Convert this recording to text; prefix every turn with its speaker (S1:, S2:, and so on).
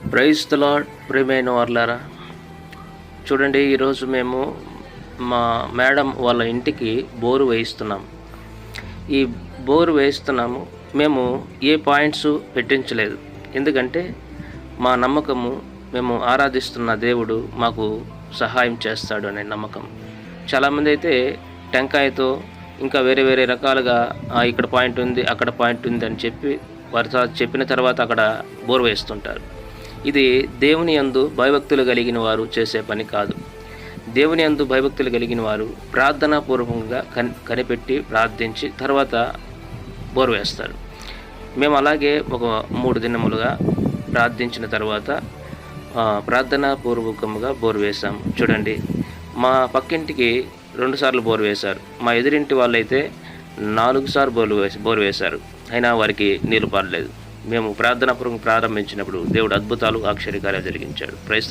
S1: Praise the lord. ప్రియమైన వారలారా, చూడండి, ఈరోజు మేము మా మేడం వాళ్ళ ఇంటికి బోరు వేయిస్తున్నాం. ఈ బోరు వేయిస్తున్నాము. మేము ఏ పాయింట్స్ పెట్టించలేదు. ఎందుకంటే మా నమ్మకము, మేము ఆరాధిస్తున్న దేవుడు మాకు సహాయం చేస్తాడు అనే నమ్మకం. చాలామంది అయితే టెంకాయతో ఇంకా వేరే వేరే రకాలుగా ఇక్కడ పాయింట్ ఉంది, అక్కడ పాయింట్ ఉంది అని చెప్పి వారి చెప్పిన తర్వాత అక్కడ బోరు వేస్తుంటారు. ఇది దేవుని యందు భయభక్తులు కలిగిన వారు చేసే పని కాదు. దేవుని యందు భయభక్తులు కలిగిన వారు ప్రార్థనాపూర్వకంగా కనిపెట్టి ప్రార్థించి తర్వాత బోరు వేస్తారు. మేము అలాగే ఒక 3 దినములుగా ప్రార్థించిన తర్వాత ప్రార్థనాపూర్వకంగా బోరు వేశాము. చూడండి, మా పక్కింటికి 2 సార్లు బోరు వేశారు. మా ఎదురింటి వాళ్ళైతే 4 సార్లు బోరు వేశారు. అయినా వారికి నీళ్లు పారలేదు. మేము ప్రార్థనాపూర్వకంగా ప్రారంభించినప్పుడు దేవుడు అద్భుతాలు, ఆశ్చర్యకార్యాలు జరిగించాడు. ప్రైజ్